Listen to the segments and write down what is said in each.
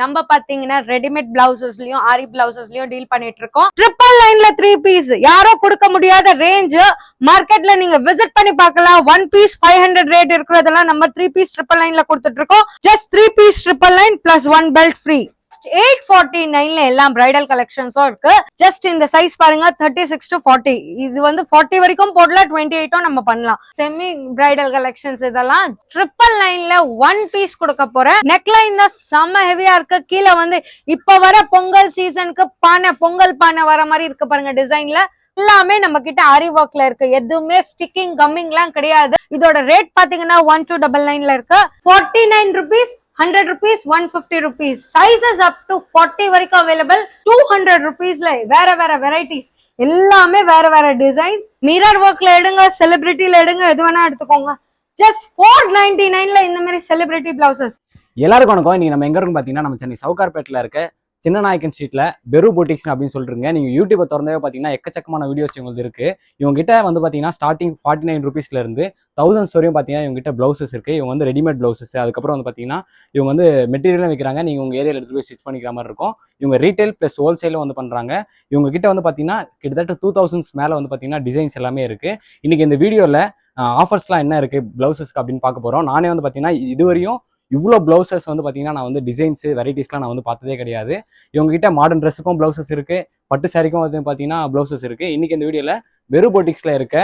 நம்ம பாத்தீங்கன்னா ரெடிமேட் பிளவுசஸ்லயும் ஆரி பிளவுசஸ்லயும் டீல் பண்ணிட்டு இருக்கோம். ட்ரிபிள் லைன்ல 3 பீஸ் யாரோ கொடுக்க முடியாத ரேஞ்ச் மார்க்கெட்ல நீங்க விசிட் பண்ணி பார்க்கலாம். 1 பீஸ் 500 ரேட் இருக்கிறதெல்லாம் நம்ம 3 பீஸ் ட்ரிபிள் லைன்ல கொடுத்துட்டு இருக்கோம். Just 3 piece triple line plus 1 belt free. 849ல எல்லாம் பிரைடல் கலெக்ஷன்ஸும் இருக்கு. ஜஸ்ட் இந்த சைஸ் பாருங்க 36 to 40. இது வந்து 40 வரைக்கும் போடல, 28 நம்ம பண்ணலாம். செமி பிரைடல் கலெக்ஷன்ஸ் இதெல்லாம் ட்ரிபிள் லைன்ல 1 பீஸ் கொடுக்க போறேன். நெக் லைன் தான் செம்ம ஹெவியா இருக்கு. கீழே வந்து இப்ப வர பொங்கல் சீசனுக்கு பொங்கல் பானை வர மாதிரி இருக்கு பாருங்க. டிசைன்ல எல்லாமே நம்ம கிட்ட ஆரி ஒர்க்ல இருக்கு. எதுவுமே ஸ்டிக்கிங் கம்மிங் எல்லாம் கிடையாது. இதோட ரேட் பாத்தீங்கன்னா 1299ல இருக்கு. 49 rupees, 100 rupees, 150 rupees. Sizes up to 40 வரைக்கும் available. 200 rupeesல வேற வேற வெரைட்டிஸ், எல்லாமே வேற வேற டிசைன்ஸ். மிரர் ஒர்க்ல எடுங்க, செலிபிரிட்டில எடுங்க, எது வேணா எடுத்துக்கோங்க. ஜஸ்ட் 499ல இந்த மாதிரி செலிபிரிட்டி பிளவுசஸ். எல்லாருக்கும் வணக்கம். இன்னைக்கு நம்ம எங்க இருக்குன்னு பாத்தீங்கன்னா நம்ம சென்னை சவுகார்பேட்ல இருக்க சின்ன நாயக்கன் ஸ்ட்ரீட்ல பெரு பொட்டிக்ஸ் அப்படின்னு சொல்லிருங்க. நீங்க யூடியூப் திறந்தே பாத்தீங்கன்னா எக்கச்சக்கமான வீடியோஸ் இவங்களுக்கு இருக்கு. இவங்க கிட்ட வந்து பாத்தீங்கன்னா ஸ்டார்டிங் 49 rupeesல இருந்து 1000 வரையும் பாத்தீங்கன்னா இவங்க கிட்ட பிளவுசஸ் இருக்கு. இவங்க வந்து ரெடிமேட் பிளவுசஸ், அதுக்கப்புறம் வந்து பாத்தீங்கன்னா இவங்க வந்து மெட்டீரியலும் வைக்கிறாங்க. நீங்க உங்க ஏரியால எடுத்து போய் ஸ்டிச் பண்ணிக்கிற மாதிரி இருக்கும். இவங்க ரீட்டைல் பிளஸ் ஹோல்சேலும் வந்து பண்றாங்க. இவங்க கிட்ட வந்து பாத்தீங்கன்னா கிட்டத்தட்ட 2000 மேல வந்து பாத்தீங்கன்னா டிசைன்ஸ் எல்லாமே இருக்கு. இன்னைக்கு இந்த வீடியோல ஆஃபர்ஸ்லாம் என்ன இருக்கு பிளவுசஸ்க்கு அப்படின்னு பார்க்க போறோம். நானே வந்து பாத்தீங்கன்னா இதுவரையும் இவ்வளோ பிளவுசஸ் வந்து பார்த்தீங்கன்னா நான் வந்து டிசைன்ஸ் வெரைட்டிஸ்லாம் நான் வந்து பார்த்ததே கிடையாது. இவங்க கிட்ட மாடர்ன் ட்ரெஸ்ஸுக்கும் பிளவுசஸ் இருக்கு, பட்டு சாரிக்கும் வந்து பார்த்தீங்கன்னா பிளவுசஸ் இருக்கு. இன்னைக்கு இந்த வீடியோல வெறு பொட்டிக்ஸ்ல இருக்க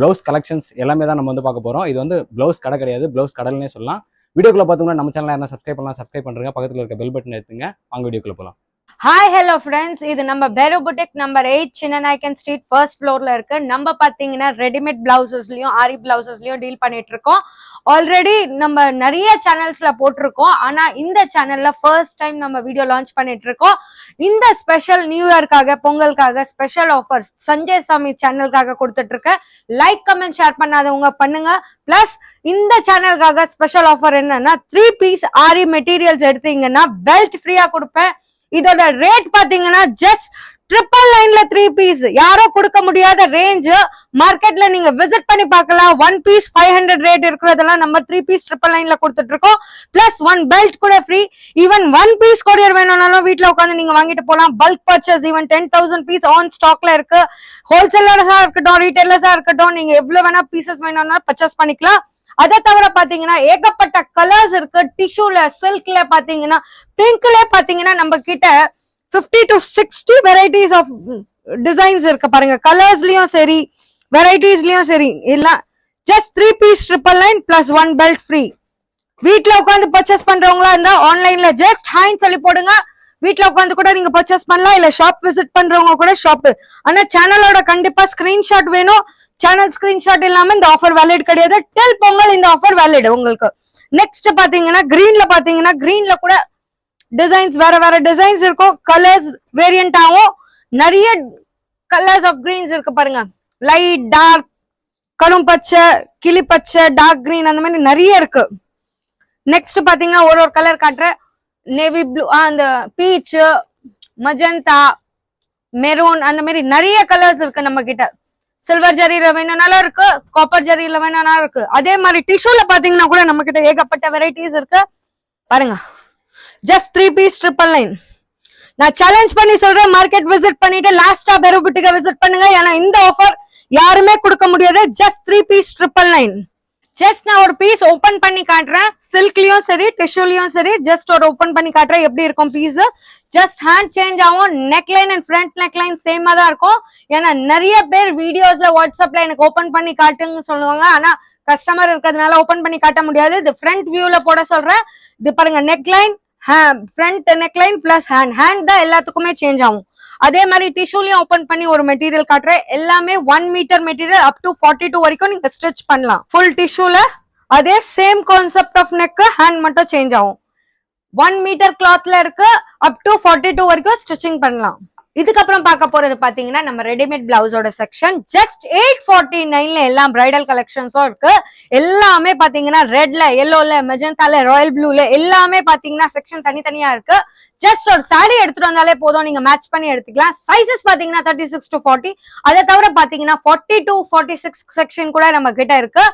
பிளவுஸ் கலெக்ஷன்ஸ் எல்லாமே தான் நம்ம வந்து பார்க்க போறோம். இது வந்து பிளவுஸ் கடை கிடையாது, பிளவுஸ் கடல்னே சொல்லலாம். வீடியோக்குள்ள பார்த்தோம்னா நம்ம சேனல் என்ன சப்ஸ்கிரைப் பண்ணலாம், சப்ஸ்கிரைப் பண்ணுங்க, பக்கத்தில் இருக்க பெல் பட்டன் எடுத்துங்க. வாங்க வீடியோக்குள்ள போகலாம். ஹாய் ஹலோ ஃப்ரெண்ட்ஸ், இது நம்ம பெரு புட்டிக் நம்பர் 8 சின்ன நாயக்கன் ஸ்ட்ரீட் ஃபர்ஸ்ட் ஃப்ளோர்ல இருக்கு. நம்ம பாத்தீங்கன்னா ரெடிமேட் பிளவுசஸ்லயும் ஆரி பிளவுசஸ்லயும் டீல் பண்ணிட்டு இருக்கோம். ஆல்ரெடி நம்ம நிறைய சேனல்ஸ்ல போட்டிருக்கோம். ஆனா இந்த சேனல்ல ஃபர்ஸ்ட் டைம் நம்ம வீடியோ லான்ச் பண்ணிட்டு இருக்கோம். இந்த ஸ்பெஷல் நியூ இயர்க்காக பொங்கலுக்காக ஸ்பெஷல் ஆஃபர் சஞ்சய் சாமி சேனலுக்காக கொடுத்துட்டு இருக்கேன். லைக் கமெண்ட் ஷேர் பண்ணாதவங்க பண்ணுங்க. பிளஸ் இந்த சேனலுக்காக ஸ்பெஷல் ஆஃபர் என்னன்னா 3 பீஸ் ஆரி மெட்டீரியல்ஸ் எடுத்தீங்கன்னா பெல்ட் ஃப்ரீயா கொடுப்பேன். இதோட ரேட் பாத்தீங்கன்னா ஜஸ்ட் ட்ரிபிள் லைன்ல 3 பீஸ் யாரோ கொடுக்க முடியாத ரேஞ்ச் மார்க்கெட்ல நீங்க விசிட் பண்ணி பார்க்கலாம். 1 பீஸ் 500 ரேட் இருக்கிறதெல்லாம் நம்ம 3 பீஸ் ட்ரிபிள் லைன்ல கொடுத்துட்டு இருக்கோம். பிளஸ் 1 பெல்ட் கூட ஃப்ரீ. ஈவன் 1 பீஸ் கொரியர் வேணும்னாலும் வீட்டுல உட்காந்து நீங்க வாங்கிட்டு போலாம். Bulk purchase even 10,000 piece on ஸ்டாக்ல இருக்கு. ஹோல்சேலர்ஸா இருக்கட்டும், ரீட்டைலர்ஸா இருக்கட்டும், நீங்க எவ்வளவு வேணா பீசஸ் வேணும்னாலும் பர்ச்சேஸ் பண்ணிக்கலாம். அதை தவிர பாத்தீங்கன்னா ஏகப்பட்ட கலர்ஸ் இருக்கு. டிஷ்யூல, சில்க்ல பாத்தீங்கன்னா, பிங்க்ல பாத்தீங்கன்னா நம்ம கிட்ட 50 to 60 வெரைட்டிஸ் ஆஃப் டிசைன்ஸ் இருக்கு பாருங்க. கலர்ஸ்லயும் சரி, வெரைட்டிஸ்லயும் சரி. இல்ல just 3 piece triple line plus 1 belt free. வீட்டுல உட்காந்து பர்ச்சேஸ் பண்றவங்களா இருந்தா ஆன்லைன்ல ஜஸ்ட் ஹாய்ன்னு சொல்லி போடுங்க. வீட்டுல உட்காந்து கூட நீங்க பர்ச்சேஸ் பண்ணலாம். இல்ல ஷாப் விசிட் பண்றவங்க கூட ஷாப். ஆனா சேனலோட கண்டிப்பா ஸ்கிரீன்ஷாட் வேணும். சேனல் ஸ்கிரீன்ஷாட் இல்லாம இந்த ஆஃபர் வேலிட் கிடையாது. டில் பொங்கல் இந்த ஆஃபர் வேலிட் உங்களுக்கு. நெக்ஸ்ட் பாத்தீங்கன்னா கிரீன்ல கூட டிசைன்ஸ் வேற வேற டிசைன்ஸ் இருக்கும். கலர்ஸ் வேரியன்ட் ஆகும். நிறைய கலர்ஸ் ஆஃப் கிரீன்ஸ் இருக்கு பாருங்க. லைட், டார்க், கரும் பச்சை, கிளி பச்சை, டார்க் கிரீன், அந்த மாதிரி நிறைய இருக்கு. நெக்ஸ்ட் பாத்தீங்கன்னா ஒரு கலர் காட்டுற நேவி ப்ளூ, அந்த பீச், மஜந்தா, மெரூன், அந்த மாதிரி நிறைய கலர்ஸ் இருக்கு நம்ம கிட்ட. சில்வர் ஜரியில வேணும்னாலும் இருக்கு, காப்பர் ஜரியில வேணும்னாலும் இருக்கு. அதே மாதிரி டிஷ்யூல பாத்தீங்கன்னா கூட நம்ம கிட்ட ஏகப்பட்ட வெரைட்டிஸ் இருக்கு பாருங்க. Just 3 piece triple line. நான் சேலஞ்ச் பண்ணி சொல்றேன், மார்க்கெட் விசிட் பண்ணிட்டு லாஸ்டா பெரு புட்டிக்க விசிட் பண்ணுங்க. ஏன்னா இந்த ஆஃபர் யாருமே கொடுக்க முடியாது. Just 3 piece triple line. Just நான் ஒரு பீஸ் ஓபன் பண்ணி காட்டுறேன். சில்க்லயும் சரி, டிஷ்யூலயும் சரி, ஜஸ்ட் ஒரு ஓபன் பண்ணி காட்டுறேன் எப்படி இருக்கும் பீஸ். ஜஸ்ட் ஹேண்ட் சேஞ்ச் ஆகும். Neck line and front neck line சேமா தான் இருக்கும். ஏன்னா நிறைய பேர் வீடியோஸ்ல வாட்ஸ்அப்ல எனக்கு ஓபன் பண்ணி காட்டுங்க சொல்லுவாங்க. ஆனா கஸ்டமர் இருக்கிறதுனால ஓபன் பண்ணி காட்ட முடியாது. இது ஃப்ரண்ட் வியூல போட சொல்றேன். இது பாருங்க, neck line, front neck line plus hand தான் எல்லாத்துக்குமே சேஞ்ச் ஆகும். அதே மாதிரி டிஷ்யூலயும் ஓபன் பண்ணி ஒரு மெட்டீரியல் காட்டுறேன். எல்லாமே 1 மீட்டர் மெட்டீரியல் அப் டு 42 வரைக்கும் நீங்க ஸ்டிச் பண்ணலாம். ஃபுல் டிஷ்யூல அதே same concept of neck, hand மட்டும் சேஞ்ச் ஆகும். 1 மீட்டர் கிளாத்ல இருக்கு. அப் டு 42 வரைக்கும் ஸ்டிச்சிங் பண்ணலாம். இதுக்கப்புறம் பார்க்க போறது பாத்தீங்கன்னா நம்ம ரெடிமேட் பிளவுஸோட செக்ஷன். ஜஸ்ட் 849ல எல்லாம் பிரைடல் கலெக்ஷன்ஸும் இருக்கு. எல்லாமே பாத்தீங்கன்னா ரெட்ல, எல்லோல, மெஜந்தால, ராயல் ப்ளூல எல்லாமே பாத்தீங்கன்னா செக்ஷன் தனித்தனியா இருக்கு. ஜஸ்ட் ஒரு சாரி எடுத்துட்டு வந்தாலே போதும், நீங்க மேட்ச் பண்ணி எடுத்துக்கலாம். சைசஸ் பாத்தீங்கன்னா 36 to 40. அதை தவிர பாத்தீங்கன்னா 40 to 46 செக்ஷன் கூட நம்ம கிட்ட இருக்கு.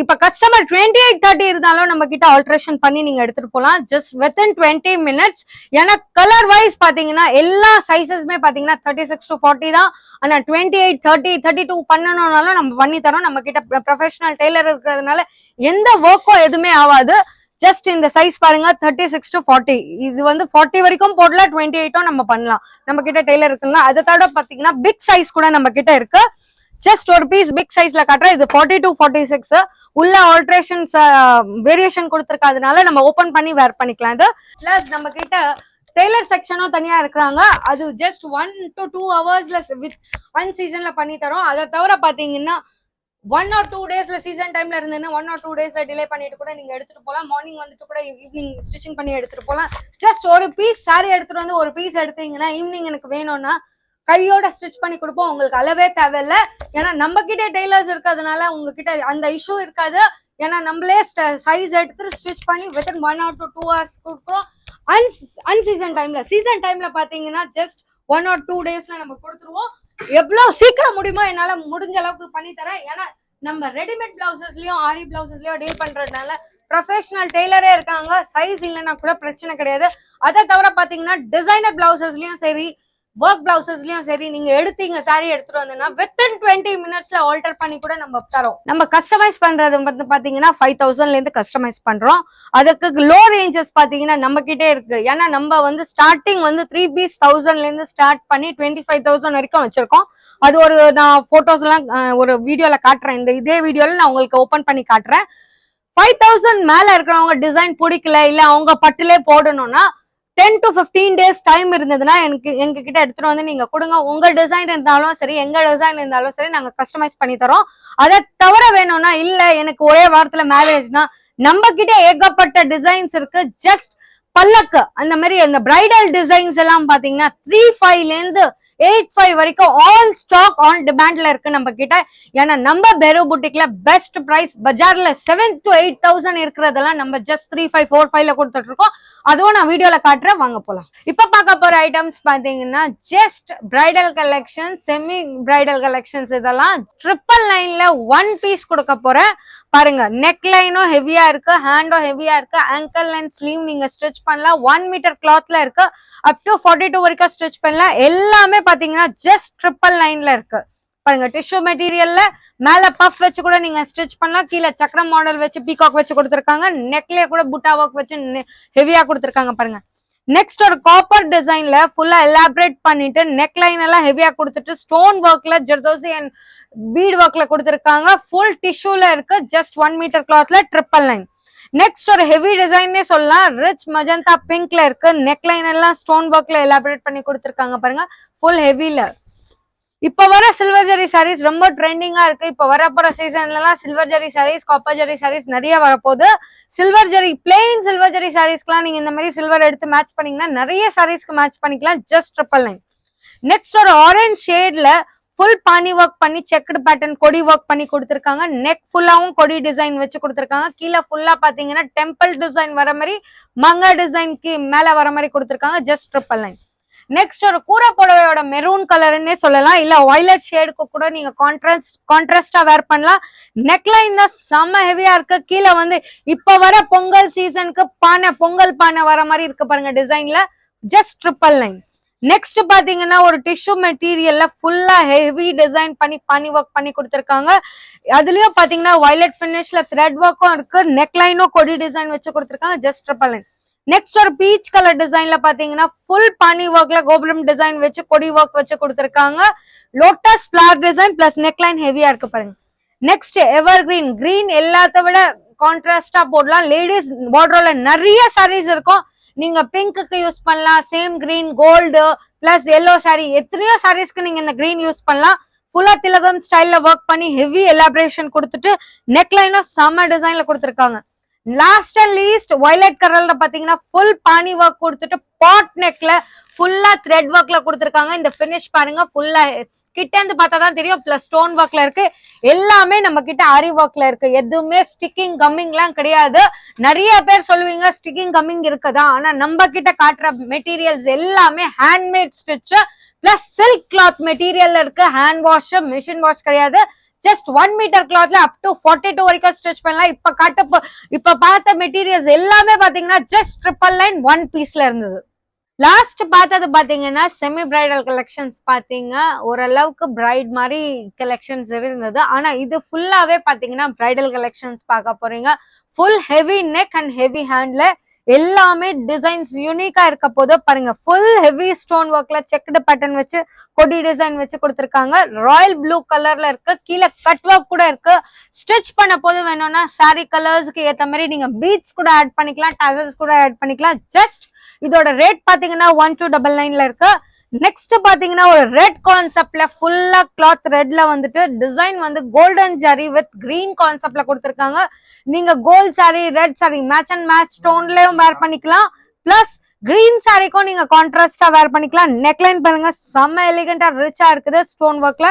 இப்ப கஸ்டமர் 28-30 இருந்தாலும் நம்ம கிட்ட ஆல்ட்ரேஷன் பண்ணி நீங்க எடுத்துட்டு போலாம் ஜஸ்ட் வித்தின் 20 minutes. ஏன்னா கலர் வைஸ் பாத்தீங்கன்னா எல்லா சைசஸ்மே பாத்தீங்கன்னா 36 to 40 தான். ஆனா 28, 30, 32 பண்ணணும்னாலும் நம்ம பண்ணி தரோம். நம்ம கிட்ட ப்ரொஃபஷனல் டெய்லர் இருக்கிறதுனால எந்த ஒர்க்கும் எதுவுமே ஆகாது. ஜஸ்ட் இந்த சைஸ் பாருங்க 36 to 40. இது வந்து 40 வரைக்கும் போடல, 28 நம்ம பண்ணலாம். நம்ம கிட்ட டெய்லர் இருக்குங்களா. அதை தவிர பாத்தீங்கன்னா பிக் சைஸ் கூட நம்ம கிட்ட இருக்கு. ஜஸ்ட் ஒரு பீஸ் பிக் சைஸ்ல காட்டுறேன். இது 40 to 46. உள்ள ஆல்ட்ரேஷன்ஸ் வேரியேஷன் கொடுத்துருக்காதனால நம்ம ஓபன் பண்ணி வேர் பண்ணிக்கலாம். இது பிளஸ் நம்ம கிட்ட டெய்லர் செக்ஷனும் தனியா இருக்கிறாங்க. அது just 1 to 2 hours with one சீசன்ல பண்ணி தரோம். அதை தவிர பாத்தீங்கன்னா 1 or 2 days சீசன் டைம்ல இருந்ததுன்னா 1 or 2 days டிலே பண்ணிட்டு கூட நீங்க எடுத்துட்டு போலாம். மார்னிங் வந்துட்டு கூட ஈவினிங் ஸ்டிச்சிங் பண்ணி எடுத்துட்டு போலாம். ஜஸ்ட் ஒரு பீஸ் சாரி எடுத்துட்டு வந்து ஒரு பீஸ் எடுத்தீங்கன்னா ஈவினிங் எனக்கு வேணும்னா கையோட ஸ்டிச் பண்ணி கொடுப்போம். உங்களுக்கு அளவே தேவையில்ல. ஏன்னா நம்ம கிட்ட டெய்லர்ஸ் இருக்கிறதுனால உங்ககிட்ட அந்த இஷ்யூ இருக்காது. ஏன்னா நம்மளே சைஸ் எடுத்து ஸ்டிச் பண்ணி வித்தின் 1 or 2 hours கொடுக்குறோம். அன்சீசன் டைம்ல, சீசன் டைம்ல பாத்தீங்கன்னா ஜஸ்ட் 1 or 2 daysல நம்ம கொடுத்துருவோம். எவ்வளவு சீக்கிரம் முடியுமோ என்னால முடிஞ்ச அளவுக்கு பண்ணி தரேன். ஏன்னா நம்ம ரெடிமேட் பிளவுசஸ்லயும் ஆரி பிளவுசஸ்லயும் டீல் பண்றதுனால ப்ரொஃபஷனல் டெய்லரே இருக்காங்க. சைஸ் இல்லைன்னா கூட பிரச்சனை கிடையாது. அதை தவிர பாத்தீங்கன்னா டிசைனர் பிளவுசஸ்லயும் சரி, ஒர்க் பிளவுசஸ்லயும் சரி, நீங்க எடுத்தீங்க சாரி எடுத்துட்டு வந்தீங்கன்னா வித்தின் 20 minutesல ஆல்டர் பண்ணி கூட நம்ம தரோம். நம்ம கஸ்டமைஸ் பண்றது வந்து பாத்தீங்கன்னா 5000ல இருந்து கஸ்டமைஸ் பண்றோம். அதுக்கு லோ ரேஞ்சஸ் பாத்தீங்கன்னா நம்ம கிட்டே இருக்கு. ஏன்னா நம்ம வந்து ஸ்டார்டிங் வந்து 3 piece 1000ல இருந்து ஸ்டார்ட் பண்ணி 25,000 வரைக்கும் வச்சிருக்கோம். அது ஒரு நான் போட்டோஸ் எல்லாம் ஒரு வீடியோல காட்டுறேன். இதே வீடியோல நான் உங்களுக்கு ஓபன் பண்ணி காட்டுறேன். 5000 மேல இருக்கிறவங்க டிசைன் பிடிக்கல, இல்ல அவங்க பட்டுலே போடணும்னா 10 to 15 days டைம் இருந்ததுன்னா எங்க கிட்ட எடுத்துட்டு வந்து நீங்க கொடுங்க. உங்க டிசைன் இருந்தாலும் சரி, எங்க டிசைன் இருந்தாலும் சரி, நாங்க கஸ்டமைஸ் பண்ணி தரோம். அதை தவிர வேணும்னா இல்ல எனக்கு ஒரே வாரத்துல மேரேஜ்னா நம்ம கிட்ட ஏகப்பட்ட டிசைன்ஸ் இருக்கு. ஜஸ்ட் பல்லக்கு அந்த மாதிரி அந்த பிரைடல் டிசைன்ஸ் எல்லாம் பாத்தீங்கன்னா 3.5ல இருந்து 8.5 வரைக்கும் ஆல் ஸ்டாக் ஆன் டிமாண்ட்ல இருக்கு நம்ம கிட்ட. ஏன்னா நம்ம பெரோ புட்டிக்ல பெஸ்ட் பிரைஸ். பஜார்ல 7 to 8,000 இருக்கிறதெல்லாம் நம்ம ஜஸ்ட் 3.5, 4.5ல கொடுத்துட்டு இருக்கோம். அதுவும் நான் வீடியோல காட்டுறேன், வாங்க போலாம். இப்ப பார்க்க போற ஐட்டம்ஸ் பாத்தீங்கன்னா just bridal collection, semi bridal collections. இதெல்லாம் 999ல 1 piece கொடுக்க போறேன். பாருங்க, நெக் லைனும் ஹெவியா இருக்கு, ஹேண்டும் ஹெவியா இருக்கு, ஆங்கிள் அண்ட் ஸ்லீவ் நீங்க ஸ்டிச் பண்ணலாம். 1 meter கிளாத்ல இருக்கு. அப் டு 42 வரைக்கும் ஸ்டிச் பண்ணலாம். எல்லாமே பாத்தீங்கன்னா ஜஸ்ட் 999ல இருக்கு. பாருங்க, டிஷ்யூ மெட்டீரியல்ல மேல பஃப் வச்சு கூட நீங்க ஸ்டிச் பண்ணலாம். கீழே சக்கரம் மாடல் வச்சு பீகாக் வச்சு கொடுத்துருக்காங்க. நெக்லயே கூட புட்டா ஒர்க் வச்சு ஹெவியா கொடுத்துருக்காங்க. பாருங்க, நெக்ஸ்ட் ஒரு காப்பர் டிசைன்ல ஃபுல்லா எலாபரேட் பண்ணிட்டு நெக் லைன் எல்லாம் ஹெவியா கொடுத்துட்டு ஸ்டோன் ஒர்க்ல ஜர்தோசி அண்ட் பீட் ஒர்க்ல கொடுத்துருக்காங்க. ஃபுல் டிஷ்யூல இருக்கு. Just 1 meter கிளாத்ல 999. நெக்ஸ்ட் ஒரு ஹெவி டிசைன்னே சொல்லலாம். ரிச் மஜந்தா பிங்க்ல இருக்கு. நெக் லைன் எல்லாம் ஸ்டோன் ஒர்க்ல எலாபரேட் பண்ணி கொடுத்துருக்காங்க. பாருங்க, ஃபுல் ஹெவில. இப்ப வர சில்வர் ஜெரி சாரீஸ் ரொம்ப ட்ரெண்டிங்கா இருக்கு. இப்ப வர போற சீசன்ல எல்லாம் சில்வர் ஜெரி சாரீஸ், காப்பர் ஜெரி சாரீஸ் நிறைய வரப்போகுது. சில்வர் ஜெரி பிளெயின் சில்வர் ஜெரி சாரீஸ்க்குலாம் நீங்க இந்த மாதிரி சில்வர் எடுத்து மேட்ச் பண்ணீங்கன்னா நிறைய சாரீஸ்க்கு மேட்ச் பண்ணிக்கலாம். ஜஸ்ட் 999. நெக்ஸ்ட் ஒரு ஆரஞ்ச் ஷேட்ல ஃபுல் பானி ஒர்க் பண்ணி செக்குடு பேட்டர்ன் கொடி ஒர்க் பண்ணி கொடுத்துருக்காங்க. நெக் ஃபுல்லாவும் கொடி டிசைன் வச்சு கொடுத்துருக்காங்க. கீழே ஃபுல்லா பாத்தீங்கன்னா டெம்பிள் டிசைன் வர மாதிரி, மங்கா டிசைன்க்கு மேல வர மாதிரி கொடுத்துருக்காங்க. ஜஸ்ட் 999. நெக்ஸ்ட் ஒரு கூரை புடவையோட மெரூன் கலர்னே சொல்லலாம், இல்ல வயலட் ஷேடுக்கு கூட நீங்க கான்ட்ராஸ்டா வேர் பண்ணலாம். நெக்லைன் தான் செம்ம ஹெவியா இருக்கு. கீழே வந்து இப்ப வர பொங்கல் சீசனுக்கு பொங்கல் பானை வர மாதிரி இருக்கு பாருங்க டிசைன்ல. ஜஸ்ட் 999. நெக்ஸ்ட் பாத்தீங்கன்னா ஒரு டிஷ்யூ மெட்டீரியல்ல ஃபுல்லா ஹெவி டிசைன் பண்ணி பானி ஒர்க் பண்ணி கொடுத்துருக்காங்க. அதுலயும் பாத்தீங்கன்னா வயலட் பினிஷ்ல த்ரெட் ஒர்க்கும் இருக்கு. நெக்லைனும் கொடி டிசைன் வச்சு கொடுத்துருக்காங்க. ஜஸ்ட் 999. நெக்ஸ்ட் ஒரு பீச் கலர் டிசைன்ல பாத்தீங்கன்னா ஃபுல் பானி ஒர்க்ல கோபுரம் டிசைன் வச்சு கொடி ஒர்க் வச்சு கொடுத்துருக்காங்க. Lotus flower design plus neckline ஹெவியா இருக்கு பாருங்க. நெக்ஸ்ட் எவர் கிரீன். கிரீன் எல்லாத்த விட கான்ட்ராஸ்டா போடலாம். லேடிஸ் வார்ட்ரோப்ல நிறைய சாரீஸ் இருக்கும். நீங்க பிங்க்கு யூஸ் பண்ணலாம். Same green, gold plus yellow sari, எத்தனையோ சாரீஸ்க்கு நீங்க இந்த கிரீன் யூஸ் பண்ணலாம். ஃபுல்லா திலகம் ஸ்டைல்ல ஒர்க் பண்ணி ஹெவி எலாபரேஷன் கொடுத்துட்டு நெக்லைனும் செம்ம டிசைன்ல கொடுத்துருக்காங்க. லாஸ்ட் அண்ட் லீஸ்ட் வயலட் கலர்ல பாத்தீங்கன்னா ஃபுல் பானி ஒர்க் கொடுத்துட்டு பாட் நெக்ல ஃபுல்லா த்ரெட் ஒர்க்ல கொடுத்திருக்காங்க. இந்த பினிஷ் பாருங்க, ஃபுல்லா கிட்ட இருந்து பார்த்தா தான் தெரியும். பிளஸ் ஸ்டோன் ஒர்க்ல இருக்கு. எல்லாமே நம்ம கிட்ட ஆரி ஒர்க்ல இருக்கு. எதுவுமே ஸ்டிக்கிங் கம்மிங் எல்லாம் கிடையாது. நிறைய பேர் சொல்லுவீங்க ஸ்டிக்கிங் கம்மிங் இருக்குதா, ஆனா நம்ம கிட்ட காட்டுற மெட்டீரியல்ஸ் எல்லாமே handmade stitch plus silk cloth material இருக்கு. ஹேண்ட் வாஷ், மிஷின் வாஷ் கிடையாது. ஜஸ்ட் 1 மீட்டர் கிளாத்ல அப் டு 42 வரைக்கும் ஸ்டிச் பண்ணலாம். இப்ப பார்த்த மெட்டீரியல்ஸ் எல்லாமே பாத்தீங்கன்னா ஜஸ்ட் ட்ரிபிள் லைன் 1 பீஸ்ல இருந்தது. லாஸ்ட் பார்த்தது பாத்தீங்கன்னா செமி பிரைடல் கலெக்ஷன்ஸ் பாத்தீங்க. ஓரளவுக்கு பிரைட் மாதிரி கலெக்ஷன்ஸ் இருந்தது. ஆனா இது ஃபுல்லாவே பாத்தீங்கன்னா பிரைடல் கலெக்ஷன்ஸ் பார்க்க போறீங்க. Full heavy neck and heavy ஹேண்ட்ல எல்லாமே டிசைன்ஸ் யூனிக்கா இருக்க போது பாருங்க. ஃபுல் ஹெவி ஸ்டோன் ஒர்க்ல செக்டு பேட்டர்ன் வச்சு கொடி டிசைன் வச்சு கொடுத்திருக்காங்க. ராயல் ப்ளூ கலர்ல இருக்கு. கீழே கட் ஒர்க் கூட இருக்கு. ஸ்டிச் பண்ண போது வேணும்னா சாரி கலர்ஸ்க்கு ஏத்த மாதிரி நீங்க பீட்ஸ் கூட ஆட் பண்ணிக்கலாம், டசல்ஸ் கூட ஆட் பண்ணிக்கலாம். ஜஸ்ட் இதோட ரேட் பாத்தீங்கன்னா 1299ல இருக்கு. நெக்ஸ்ட் பாத்தீங்கன்னா ஒரு ரெட் கான்செப்ட்ல ஃபுல்லா கிளாத் ரெட்ல வந்துட்டு டிசைன் வந்து கோல்டன் ஜரி வித் கிரீன் கான்செப்ட்ல கொடுத்திருக்காங்க. நீங்க gold saree, red saree match and match ஸ்டோன்லயும் வேர் பண்ணிக்கலாம். பிளஸ் கிரீன் சாரிக்கும் நீங்க கான்ட்ராஸ்டா வேர் பண்ணிக்கலாம். நெக்லைன் பாருங்க, செம்ம எலிகண்டா ரிச்சா இருக்குது ஸ்டோன் ஒர்க்ல.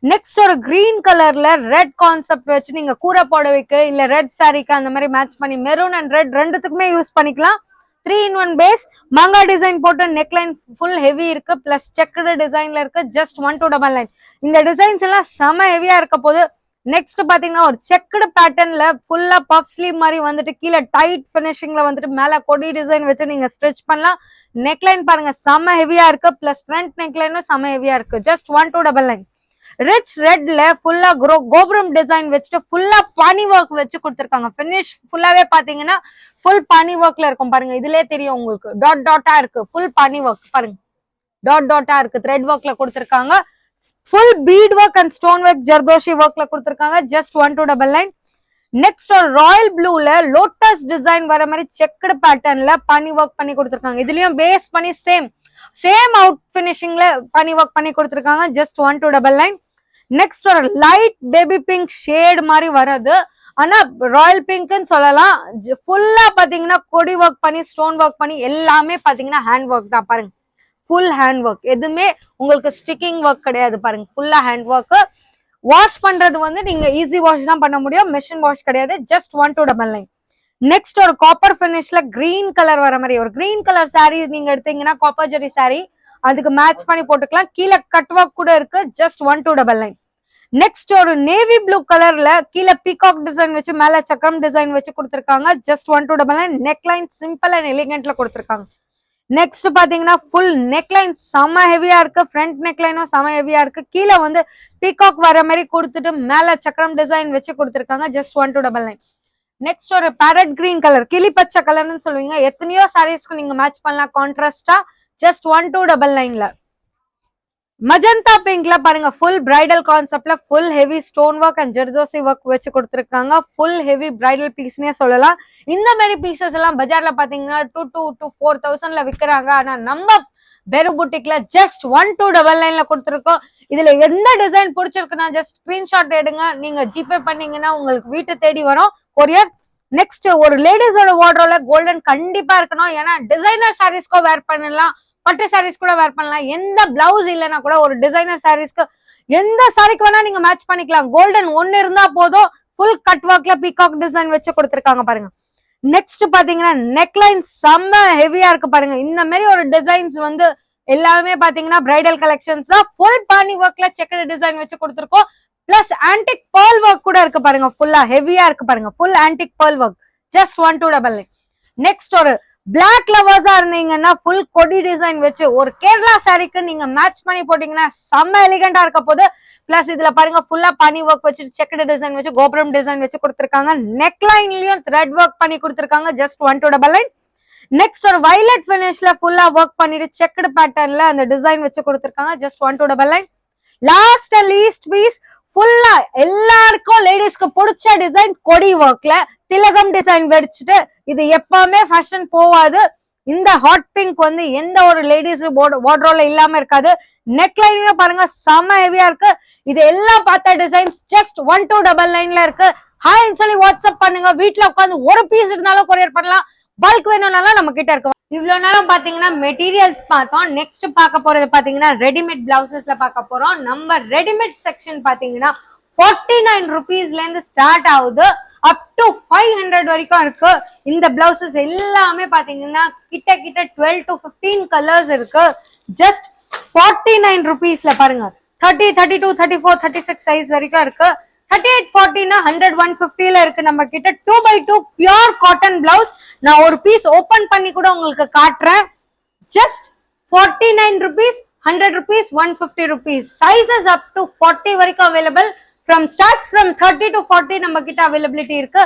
நெக்ஸ்ட் ஒரு கிரீன் கலர்ல ரெட் கான்செப்ட் வச்சு நீங்க கூரை புடவைக்கு இல்ல ரெட் சாரிக்கு அந்த மாதிரி மேட்ச் பண்ணி மெரூன் அண்ட் ரெட் ரெண்டுத்துக்குமே யூஸ் பண்ணிக்கலாம். 3-in-1 பேஸ் மாங்கா டிசைன் போட்டு நெக்லைன் ஃபுல் ஹெவி இருக்கு. பிளஸ் செக்குடு டிசைன்ல இருக்கு. ஜஸ்ட் 1299. இந்த டிசைன்ஸ் எல்லாம் செம ஹெவியா இருக்க போது. நெக்ஸ்ட் பாத்தீங்கன்னா ஒரு செக்குடு பேட்டர்ன்ல ஃபுல்லா பஃப் ஸ்லீவ் மாதிரி வந்துட்டு கீழே டைட் பினிஷிங்ல வந்துட்டு மேல கொடி டிசைன் வச்சு நீங்க ஸ்டிச் பண்ணலாம். நெக்லைன் பாருங்க செம ஹெவியா இருக்கு. பிளஸ் ஃப்ரண்ட் நெக்லைனும் செம ஹெவியா இருக்கு. ஜஸ்ட் 1299. ரிச் ரெட்ல ஃபுல்லா கோபுரம் டிசைன் வச்சுட்டு ஃபுல்லா பனி ஒர்க் வச்சு கொடுத்திருக்காங்க. பினிஷ் ஃபுல்லாவே பாத்தீங்கன்னா ஃபுல் பனி ஒர்க்ல இருக்கும் பாருங்க. இதுலயே தெரியும் உங்களுக்கு டாட் டாட்டா இருக்கு. ஃபுல் பனி ஒர்க் பாருங்க, டாட் டாட்டா இருக்கு. த்ரெட் ஒர்க்ல கொடுத்திருக்காங்க. Full beat work and stone work zardozi ஒர்க்ல கொடுத்திருக்காங்க. ஜஸ்ட் 1299. நெக்ஸ்ட் ஒரு ராயல் ப்ளூல லோட்டஸ் டிசைன் வர மாதிரி செக்குடு பேட்டர்ன்ல பனி ஒர்க் பண்ணி கொடுத்திருக்காங்க. இதுலயும் பேஸ் பண்ணி சேம் அவுட் பினிஷிங்ல பனி ஒர்க் பண்ணி கொடுத்திருக்காங்க. ஜஸ்ட் 1299. நெக்ஸ்ட் ஒரு லைட் பேபி பிங்க் ஷேட் மாதிரி வருது. ஆனா ராயல் பிங்க்னு சொல்லலாம். ஃபுல்லா பாத்தீங்கன்னா கொடி ஒர்க் பண்ணி ஸ்டோன் ஒர்க் பண்ணி எல்லாமே பாத்தீங்கன்னா ஹேண்ட் ஒர்க் தான் பாருங்க. ஃபுல் ஹேண்ட் ஒர்க், எதுவுமே உங்களுக்கு ஸ்டிக்கிங் ஒர்க் கிடையாது பாருங்க. ஃபுல்லா ஹேண்ட் ஒர்க். வாஷ் பண்றது வந்து நீங்க ஈஸி வாஷ் தான் பண்ண முடியும், மெஷின் வாஷ் கிடையாது. ஜஸ்ட் 1299. நெக்ஸ்ட் ஒரு காப்பர் பினிஷ்ல கிரீன் கலர் வர மாதிரி ஒரு கிரீன் கலர் சாரி நீங்க எடுத்தீங்கன்னா காப்பர் ஜெரி சாரி அதுக்கு மேட்ச் பண்ணி போட்டுக்கலாம். கீழே கட் ஒர்க் கூட இருக்கு. ஜஸ்ட் 1299. நெக்ஸ்ட் ஒரு நேவி ப்ளூ கலர்ல கீழே பீகாக் டிசைன் வச்சு மேல சக்கரம் டிசைன் வச்சு கொடுத்திருக்காங்க. ஜஸ்ட் 1299. நெக்லைன் சிம்பிள் அண்ட் எலிகென்ட்ல கொடுத்திருக்காங்க. நெக்ஸ்ட் பாத்தீங்கன்னா ஃபுல் நெக்லைன் செம ஹெவியா இருக்கு. ஃப்ரண்ட் நெக்லைனும் செம ஹெவியா இருக்கு. கீழே வந்து பீகாக் வர மாதிரி கொடுத்துட்டு மேல சக்கரம் டிசைன் வச்சு கொடுத்திருக்காங்க. ஜஸ்ட் 1299. நெக்ஸ்ட் ஒரு பேரட் கிரீன் கலர், கிளி பச்சை கலர்னு சொல்லுவீங்க. எத்தனையோ சாரீஸ்க்கு நீங்க மேட்ச் பண்ணலாம் கான்ட்ராஸ்டா. ஜஸ்ட் 1299ல. மஜந்தா பிங்க்ல பாருங்க ஃபுல் பிரைடல் கான்செப்ட்ல full heavy stone work and zardozi work வச்சு கொடுத்திருக்காங்க. ஃபுல் ஹெவி பிரைடல் பீஸ்னே சொல்லலாம். இந்த மாதிரி பீசஸ் எல்லாம் பஜார்ல பாத்தீங்கன்னா 2,000 to 4,000ல விற்கிறாங்க. ஆனா நம்ம பெரு புட்டிக்ல ஜஸ்ட் 1299ல கொடுத்துருக்கோம். இதுல எந்த டிசைன் பிடிச்சிருக்குன்னா ஜஸ்ட் ஸ்கிரீன்ஷாட் எடுங்க. நீங்க ஜிபே பண்ணீங்கன்னா உங்களுக்கு வீட்டை தேடி வரும் கொரியர். நெக்ஸ்ட் ஒரு லேடிஸோட வார்ட்ரோப்ல கோல்டன் கண்டிப்பா இருக்கணும். ஏன்னா டிசைனர் சாரீஸ்க்கோ வேர் பண்ணலாம், பட்டு சாரீஸ் கூட வேர் பண்ணலாம். எந்த பிளவுஸ் இல்லைன்னா கூட ஒரு டிசைனர் சாரீஸ்க்கு எந்த சாரிக்கு வேணா நீங்க மேட்ச் பண்ணிக்கலாம். கோல்டன் ஒன்னு இருந்தா போதும். ஃபுல் கட் ஒர்க்ல பீகாக் டிசைன் வச்சு கொடுத்திருக்காங்க பாருங்க. நெக்ஸ்ட் பாத்தீங்கன்னா நெக்லைன் செம்ம ஹெவியா இருக்கு பாருங்க. இந்த மாதிரி ஒரு டிசைன்ஸ் வந்து எல்லாமே பாத்தீங்கன்னா பிரைடல் கலெக்ஷன்ஸ் தான். ஃபுல் பானி ஒர்க்ல செக்கர் டிசைன் வச்சு கொடுத்திருக்கோம். பிளஸ் ஆன்டிக் பேர்ல் ஒர்க் கூட இருக்கு பாருங்க. ஃபுல்லா ஹெவியா இருக்கு பாருங்க. Full antique pearl work. Just 1299. Next ஒரு பிளாக் லவர்ஸா இருந்தீங்கன்னா ஃபுல் கொடி டிசைன் வச்சு ஒரு கேரளா சாரிக்கு நீங்க மேட்ச் பண்ணி போட்டீங்கன்னா செம்ம எலிகண்டா இருக்க போது. பிளஸ் இதுல பாருங்க ஃபுல்லா பனி ஒர்க் வச்சு செக்கடு டிசைன் வச்சு கோபுரம் டிசைன் வச்சு கொடுத்திருக்காங்க. நெக்லைன்லயும் த்ரெட் ஒர்க் பண்ணி கொடுத்திருக்காங்க. ஜஸ்ட் 1299. நெக்ஸ்ட் ஒரு வயலட் பினிஷ்ல ஃபுல்லா ஒர்க் பண்ணிட்டு செக்கடு பேட்டர்ன்ல அந்த டிசைன் வச்சு கொடுத்திருக்காங்க. Just 1299. Last and least piece ஃபுல்லா எல்லாருக்கும் லேடிஸ்க்கு பிடிச்ச டிசைன் கொடி ஒர்க்ல திலகம் டிசைன் வச்சுட்டு இது எப்பவுமே ஃபேஷன் போவாது. இந்த ஹாட் பிங்க் வந்து எந்த ஒரு லேடிஸ் வார்ட்ரோப்ல இல்லாம இருக்காது. நெக்லைனையும் பாருங்க செம ஹெவியா இருக்கு. இது எல்லாம் பார்த்த டிசைன்ஸ் ஜஸ்ட் 1299ல இருக்கு. ஹாய்ன்னு சொல்லி வாட்ஸ்அப் பண்ணுங்க. வீட்டுல உட்காந்து ஒரு பீஸ் இருந்தாலும் கொரியர் பண்ணலாம். பல்க் வேணும்னாலும் நம்ம கிட்ட இருக்கு. இவ்வளவு நேரம் பாத்தீங்கன்னா மெட்டீரியல்ஸ் பார்த்தோம். நெக்ஸ்ட் பார்க்க போறது பாத்தீங்கன்னா ரெடிமேட் பிளவுசஸ்ல பார்க்க போறோம். நம்ம ரெடிமேட் செக்ஷன் பாத்தீங்கன்னா 49 rupeesல இருந்து ஸ்டார்ட் ஆகுது, அப் டு 500 வரைக்கும் இருக்கு. இந்த பிளவுசஸ் எல்லாமே பாத்தீங்கன்னா கிட்ட 12 to 15 கலர்ஸ் இருக்கு. ஜஸ்ட் 49 rupeesல பாருங்க. 30, 32, 34, 36 சைஸ் வரைக்கும் இருக்கு. 38, 40 100, 150ல இருக்கு நம்ம கிட்ட. 2x2 pure cotton blouse. நான் ஒரு பீஸ் ஓபன் பண்ணி கூட உங்களுக்கு காட்டுறேன். Just 49 rupees, 100 rupees, 150 rupees. Sizes up to 40 வரைக்கும் அவைலபிள். starts from 30 to 40 நம்ம கிட்ட அவைலபிலிட்டி இருக்கு.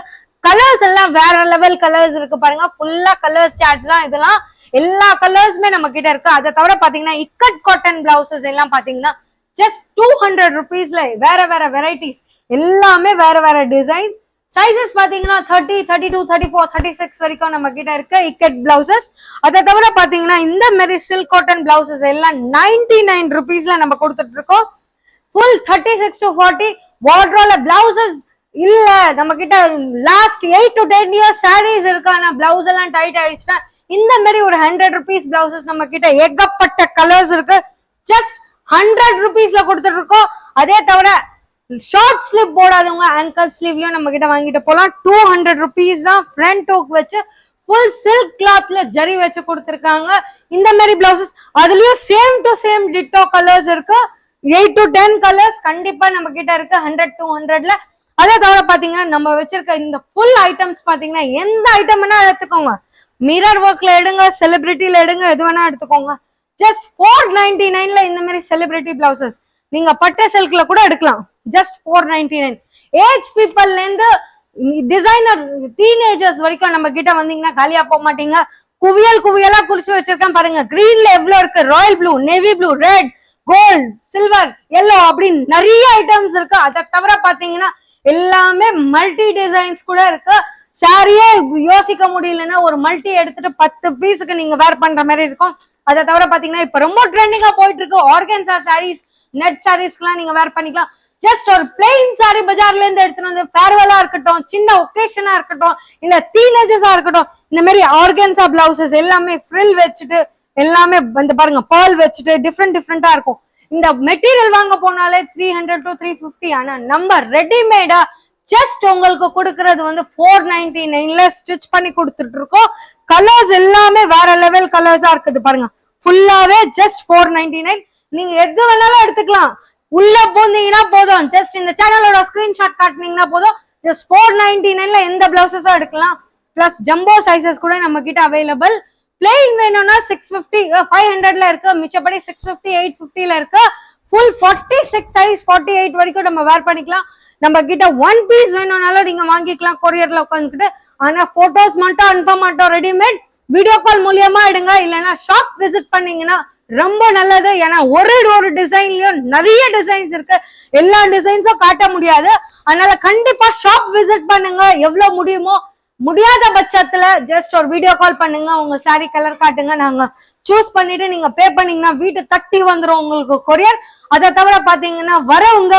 கலர்ஸ் எல்லாம் வேற லெவல் கலர்ஸ் இருக்கு பாருங்க. ஃபுல்லா கலர்ஸ் சார்ட்ஸ் தான் இதெல்லாம். எல்லா கலர்ஸுமே நம்ம கிட்ட இருக்கு. அதை தவிர பாத்தீங்கன்னா இக்கட் காட்டன் பிளவுசஸ் எல்லாம் பாத்தீங்கன்னா ஜஸ்ட் 200 rupeesல வேற வேற வெரைட்டிஸ், எல்லாமே வேற வேற டிசைன்ஸ். சைசஸ் பாத்தீங்கன்னா 30, 32, 34, 36 வரைக்கும் நம்ம கிட்ட இருக்கு இக்கட் பிளவுசஸ். அதை தவிர பாத்தீங்கன்னா இந்த மாதிரி சில்க் காட்டன் பிளவுசஸ் எல்லாம் 99 rupeesல நம்ம கொடுத்துட்டு இருக்கோம். ஃபுல் 36 to 40 வார்ட்ரோல பிளவுசஸ் இல்ல நம்ம கிட்ட. லாஸ்ட் 8 to 10 years சாரீஸ் இருக்கான பிளவுஸ் எல்லாம் டைட் ஆயிடுச்சுன்னா இந்த மாதிரி ஒரு 100 rupees பிளவுசஸ் நம்ம கிட்ட ஏகப்பட்ட கலர்ஸ் இருக்கு. ஜஸ்ட் 100 rupeesல கொடுத்துட்டு இருக்கோம். அதே தவிர ஷார்ட் ஸ்லீவ் போடாதவங்க ஆங்கல் ஸ்லீவ்லயும் நம்ம கிட்ட வாங்கிட்டு போலாம். 200 rupees தான். ஃப்ரண்ட் ஹூக் வச்சு ஃபுல் சில்க் கிளாத்ல ஜரி வச்சு கொடுத்துருக்காங்க. இந்த மாதிரி பிளவுசஸ் அதுலயும் same to same ditto colours இருக்கு. 8 to 10 கலர்ஸ் கண்டிப்பா நம்ம கிட்ட இருக்கு 100, 200ல. அதே தவிர பாத்தீங்கன்னா நம்ம வச்சிருக்க இந்த ஃபுல் ஐட்டம்ஸ் பாத்தீங்கன்னா எந்த ஐட்டம் வேணா எடுத்துக்கோங்க. மிரர் ஒர்க்ல எடுங்க, செலிபிரிட்டில எடுங்க, எது வேணா எடுத்துக்கோங்க. ஜஸ்ட் 499ல இந்த மாதிரி செலிபிரிட்டி பிளவுசஸ் நீங்க பட்டு சில்க்ல கூட எடுக்கலாம். ஜஸ்ட் 499. ஏஜ் பீப்புள்ல இருந்து டிசைனர் டீனேஜர்ஸ் வரைக்கும் நம்ம கிட்ட வந்தீங்கன்னா காலியா போக மாட்டீங்க. குவியல் குவியலா குறிச்சு வச்சிருக்கேன் பாருங்க. கிரீன்ல எவ்வளவு இருக்கு, royal blue, navy blue, red, gold, silver, yellow அப்படின்னு நிறைய ஐட்டம்ஸ் இருக்கு. அதை தவிர பாத்தீங்கன்னா எல்லாமே மல்டி டிசைன்ஸ் கூட இருக்கு. சாரியே யோசிக்க முடியலன்னா ஒரு மல்டி எடுத்துட்டு 10 பீஸுக்கு நீங்க வேர் பண்ற மாதிரி இருக்கும். அதை தவிர பாத்தீங்கன்னா இப்ப ரொம்ப ட்ரெண்டிங்கா போயிட்டு இருக்கு ஆர்கன்சா சாரீஸ், நெட் சாரீஸ்க்குலாம் நீங்க வேர் பண்ணிக்கலாம். ஜஸ்ட் ஒரு பிளெயின் சாரி பஜார்ல இருந்து எடுத்துட்டு வந்து ஃபேர்வெலா இருக்கட்டும், சின்ன ஒகேஷனா இருக்கட்டும், இல்ல டீனேஜர்ஸா இருக்கட்டும், இந்த மாதிரி ஆர்கன்சா பிளவுசஸ் எல்லாமே ஃப்ரில் வச்சுட்டு எல்லாமே வந்து பாருங்க பேர்ல் வச்சுட்டு டிஃப்ரெண்டா இருக்கும். இந்த மெட்டீரியல் வாங்க போனாலே 300 to 350. ஆனா நம்ம ரெடிமேடா ஜஸ்ட் உங்களுக்கு கொடுக்கறது வந்து 499ல ஸ்டிச் பண்ணி கொடுத்துட்டு இருக்கோம். கலர்ஸ் எல்லாமே வேற லெவல் கலர்ஸா இருக்குது பாருங்க. ஃபுல்லாவே ஜஸ்ட் 499. நீங்க எது வேணாலும் எடுத்துக்கலாம். உள்ள போந்தீங்கன்னா போதும், ஜஸ்ட் இந்த சேனலோட ஸ்கிரீன்ஷாட் காட்டினீங்கன்னா போதும். ஜஸ்ட் 499ல எந்த பிளவுசஸா எடுக்கலாம். பிளஸ் ஜம்போ சைசஸ் கூட நம்ம கிட்ட அவைலபிள். பிளெயின் வேணும்னா 650, 500ல இருக்கு. மிச்சப்படி 650, 850ல இருக்கு. ஃபுல் 46 சைஸ் 48 வரைக்கும் நம்ம வேர் பண்ணிக்கலாம். நம்ம கிட்ட ஒன் பீஸ் வேணும்னாலும் நீங்க வாங்கிக்கலாம் கொரியர்ல உட்காந்துக்கிட்டு. ஆனா போட்டோஸ் மட்டும் அனுப்ப மாட்டோம். ரெடிமேட் வீடியோ கால் மூலியமா எடுங்க, இல்லைன்னா ஷாப் விசிட் பண்ணீங்கன்னா ரொம்ப நல்லது. ஏன்னா ஒரு டிசைன்லயும் நிறைய டிசைன்ஸ் இருக்கு. எல்லா டிசைன்ஸும் காட்ட முடியாது. அதனால கண்டிப்பா ஷாப் விசிட் பண்ணுங்க. எவ்வளவு முடியுமோ, முடியாத பட்சத்துல ஜஸ்ட் ஒரு வீடியோ கால் பண்ணுங்க, உங்க சாரி கலர் காட்டுங்க, நாங்க சூஸ் பண்ணிட்டு நீங்க பே பண்ணீங்கன்னா வீட்டு தட்டி வந்துரும் உங்களுக்கு கொரியர். அதை தவிர பாத்தீங்கன்னா வரவங்க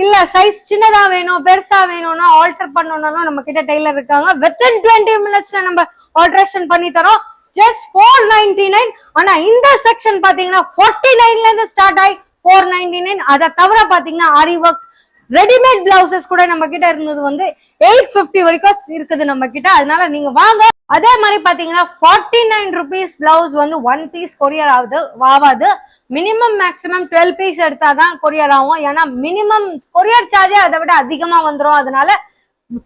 இல்ல சைஸ் சின்னதா வேணும், பெருசா வேணும்னா ஆல்டர் பண்ணணும்னாலும் நம்ம கிட்ட டெய்லர் இருக்காங்க. வித்தின் 20 minutesல நம்ம ஆல்டரேஷன் பண்ணி தரோம். ஜஸ்ட் 499. ஆனா இந்த செக்ஷன் பாத்தீங்கன்னா 49ல இருந்து ஸ்டார்ட் ஆகி 499. அதை தவிர பாத்தீங்கன்னா ஆரி ஒர்க் ரெடிமேட் பிளவுசஸ் கூட நம்ம கிட்ட இருந்தது வந்து 850 வரைக்கும் இருக்குது நம்ம கிட்ட. அதனால நீங்க வாங்க. அதே மாதிரி பாத்தீங்கன்னா 49 rupees பிளவுஸ் வந்து 1 piece கொரியர் ஆகாது. மினிமம் மேக்ஸிமம் 12 பீஸ் எடுத்தாதான் கொரியர் ஆகும். ஏன்னா மினிமம் கொரியர் சார்ஜே அதை விட அதிகமா வந்துடும். அதனால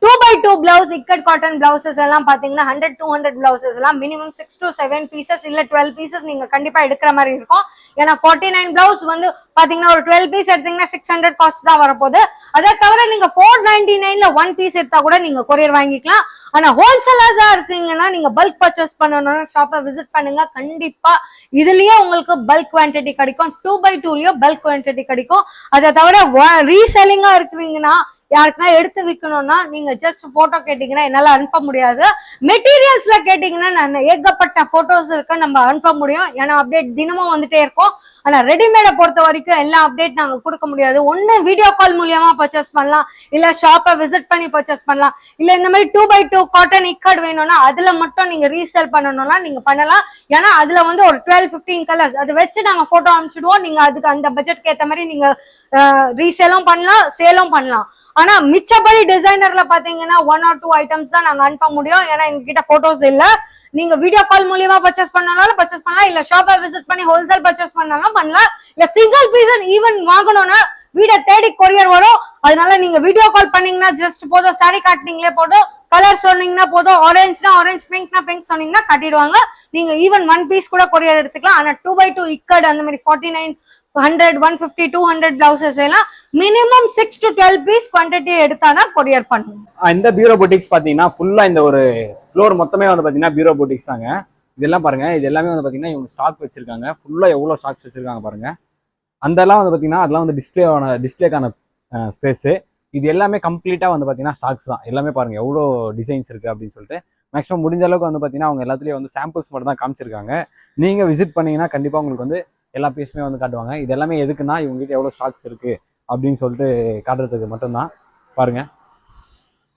2x2 blouse ikat cotton blouses எல்லாம் பாத்தீங்கன்னா 100, 200 பிளவுசஸ் எல்லாம் மினிமம் 6 to 7 பீசஸ் இல்ல 12 பீசஸ் நீங்க கண்டிப்பா எடுக்கிற மாதிரி இருக்கும். ஏன்னா 49 பிளவுஸ் வந்து பாத்தீங்கன்னா ஒரு 12 பீஸ் எடுத்தீங்கன்னா 600 காஸ்ட் தான் வரப்போகுது. அதை தவிர நீங்க 499ல 1 பீஸ் எடுத்தா கூட நீங்க கொரியர் வாங்கிக்கலாம். ஆனா ஹோல்சேலர்ஸா இருக்கீங்கன்னா நீங்க பல்க் பர்ச்சேஸ் பண்ணணும்னா ஷாப்பை விசிட் பண்ணுங்க. கண்டிப்பா இதுலயே உங்களுக்கு பல்க் குவான்டிட்டி கிடைக்கும். 2x2லயும் பல்க் குவான்டிட்டி கிடைக்கும். அதை தவிர ரீசெல்லிங்கா இருக்கிறீங்கன்னா யாருக்குன்னா எடுத்து விற்கணும்னா நீங்க ஜஸ்ட் போட்டோ கேட்டீங்கன்னா என்னால அனுப்ப முடியாது. மெட்டீரியல்ஸ்ல கேட்டீங்கன்னா நான் ஏகப்பட்ட போட்டோஸ் இருக்கு நம்ம அனுப்ப முடியும். ஏன்னா அப்டேட் தினமும் வந்துட்டே இருக்கும். ஆனா ரெடிமேடை பொறுத்த வரைக்கும் எல்லா அப்டேட் நாங்க கொடுக்க முடியாது. ஒண்ணு வீடியோ கால் மூலியமா பர்ச்சேஸ் பண்ணலாம், இல்ல ஷாப்பை விசிட் பண்ணி பர்ச்சேஸ் பண்ணலாம், இல்ல இந்த மாதிரி 2x2 காட்டன் இக்கட் வேணும்னா அதுல மட்டும் நீங்க ரீசேல் பண்ணணும்னா நீங்க பண்ணலாம். ஏன்னா அதுல வந்து ஒரு 12-15 கலர்ஸ் அதை வச்சு நாங்க போட்டோ அனுப்பிச்சிடுவோம். நீங்க அதுக்கு அந்த பட்ஜெட்க்கு ஏற்ற மாதிரி நீங்க ரீசேலும் பண்ணலாம், சேலும் பண்ணலாம். ஆனா மிச்சபடி டிசைனர்ல பாத்தீங்கன்னா 1 or 2 ஐட்டம்ஸ் தான் நாங்க அனுப்ப முடியும். ஏன்னா எங்ககிட்ட போட்டோஸ் இல்ல. நீங்க வீடியோ கால் மூலியமா பர்ச்சேஸ் பண்ணாலும் பர்ச்சேஸ் பண்ணலாம், இல்ல ஷாப்பை விசிட் பண்ணி ஹோல்சேல் பர்ச்சேஸ் பண்ணாலும் பண்ணலாம், இல்ல சிங்கிள் பீஸ் ஈவன் வாங்கணும்னா வீட தேடி கொரியர் வரும். அதனால நீங்க வீடியோ கால் பண்ணீங்கன்னா ஜஸ்ட் போதும், சாரி காட்டினீங்களே போதும், கலர் சொன்னீங்கன்னா போதும், ஆரஞ்சுனா ஆரஞ்சு, பிங்க்னா பிங்க் சொன்னீங்கன்னா கட்டிடுவாங்க. நீங்க ஈவன் 1 பீஸ் கூட கொரியர் எடுத்துக்கலாம். ஆனா 2x2 இக்கட் அந்த மாதிரி 49, 100, 150, 200 பிளவுசஸ் எல்லாம் மினிமம் 6 to 12 பீஸ் குவான்டிட்டி எடுத்தாதான் கொரியர் பண்ணுவோம். இந்த பியூரோ பொட்டிக்ஸ் பாத்தீங்கன்னா ஃபுல்லா இந்த ஒரு ஃப்ளோர் மொத்தமே வந்து பாத்தீங்கன்னா பியூரோ பொட்டிக்ஸ் தாங்க. இதெல்லாம் பாருங்க, இது எல்லாமே வந்து பாத்தீங்கன்னா இவங்க ஸ்டாக் வச்சிருக்காங்க. ஃபுல்லா எவ்வளவு ஸ்டாக்ஸ் வச்சிருக்காங்க பாருங்க. அதெல்லாம் வந்து பாத்தீங்கன்னா அதெல்லாம் வந்து டிஸ்பிளேக்கான ஸ்பேஸ். இது எல்லாமே கம்ப்ளீட்டா வந்து பாத்தீங்கன்னா ஸ்டாக்ஸ் தான். எல்லாமே பாருங்க எவ்வளோ டிசைன்ஸ் இருக்கு அப்படின்னு சொல்லிட்டு. மேக்ஸிமம் முடிஞ்ச அளவுக்கு வந்து பாத்தீங்கன்னா அவங்க எல்லாத்துலயும் வந்து சாம்பிள்ஸ் மட்டும் தான் காமிச்சிருக்காங்க. நீங்க விசிட் பண்ணீங்கன்னா கண்டிப்பா உங்களுக்கு வந்து எல்லா பீஸுமே வந்து காட்டுவாங்க. இது எல்லாமே எதுக்குன்னா இவங்ககிட்ட எவ்வளோ ஸ்டாக்ஸ் இருக்கு அப்படின்னு சொல்லிட்டு காட்டுறதுக்கு மட்டும்தான். பாருங்க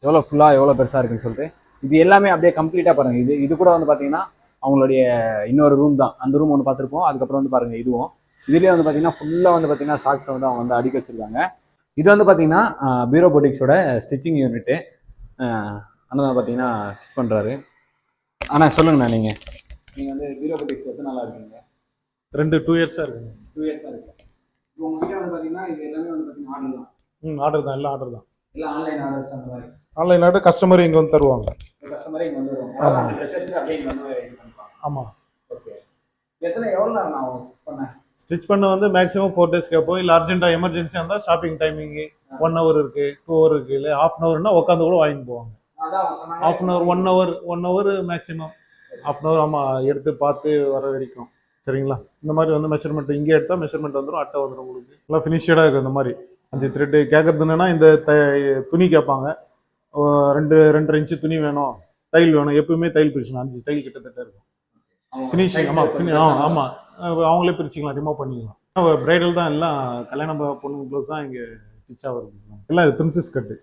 எவ்வளோ ஃபுல்லாக எவ்வளோ பெருசாக இருக்குன்னு சொல்லிட்டு. இது எல்லாமே அப்படியே கம்ப்ளீட்டாக பாருங்க. இது கூட வந்து பார்த்தீங்கன்னா அவங்களுடைய இன்னொரு ரூம் தான். அந்த ரூம் ஒன்று பார்த்துருப்போம். அதுக்கப்புறம் வந்து பாருங்க இதுவும். இதுலேயே வந்து பார்த்தீங்கன்னா ஃபுல்லாக வந்து பார்த்தீங்கன்னா ஸ்டாக்ஸை வந்து அவங்க வந்து அடுக்கி வச்சிருக்காங்க. இது வந்து பார்த்தீங்கன்னா பியூரோ பொட்டிக்ஸோட ஸ்டிச்சிங் யூனிட்டு. அண்ணன் பார்த்தீங்கன்னா ஸ்டிச் பண்ணுறாரு. ஆனால் சொல்லுங்கண்ணா, நீங்கள் வந்து பியூரோ பொட்டிக்ஸ் வந்து நல்லா இருக்கீங்க. 2 இயர்ஸாக இருக்குங்க. 2 இயர்ஸாக இருக்கு. இப்போ உங்ககிட்ட வந்து பார்த்தீங்கன்னா இது எல்லாமே வந்து பார்த்தீங்கன்னா ஆர்டர் தான். ஆர்டர் தான், எல்லாம் ஆர்டர் தான். எல்லாம் ஆன்லைன் ஆர்டர்ஸ் அந்த மாதிரி. ஆன்லைன் ஆர்டர் கஸ்டமர் இங்கே வந்து தருவாங்க. கஸ்டமரே இங்கே வந்து வருவாங்க. ஆமாம். அப்படியே இங்கே வந்து இது பண்ணுவாங்க. ஆமாம். ஓகே. எவ்வளோ நேரம் நான் பண்ணேன்? ஸ்டிச் பண்ண வந்து மேக்ஸிமம் 4 days கேட்போம். இல்லை அர்ஜென்ட்டாக எமர்ஜென்சியாக இருந்தால் ஷாப்பிங் டைமிங்கு 1 hour இருக்குது, 2 hour இருக்குது, இல்லை ½ hour உட்காந்து கூட வாங்கிட்டு போவாங்க. ½ hour, 1 hour மேக்ஸிமம். ½ hour ஆமாம், எடுத்து பார்த்து வர வரைக்கும். சரிங்களா? இந்த மாதிரி வந்து மெஷர்மெண்ட் இங்கே எடுத்தால் மெஷர்மெண்ட் வந்துடும், அட்டை வந்துடும் உங்களுக்கு. எல்லாம் ஃபினிஷடாக இருக்குது. இந்த மாதிரி 5 த்ரெட்டு கேட்கறது என்னன்னா, இந்த துணி கேட்பாங்க. 2.5 இன்ச்சு துணி வேணும், தையல் வேணும். எப்பவுமே தையல் பிரிச்சுக்கலாம். 5 தையல் கிட்டத்தட்ட இருக்கும். ஃபினிஷிங் ஆமாம் அவங்களே பிரிச்சுக்கலாம், ரிமூவ் பண்ணிக்கலாம். பிரைடல் தான், எல்லாம் கல்யாண பொண்ணு ப்ளவுஸ் தான் இங்கே ஸ்டிச்சாக வருது. எல்லாம் இது பிரின்சஸ் கட்டு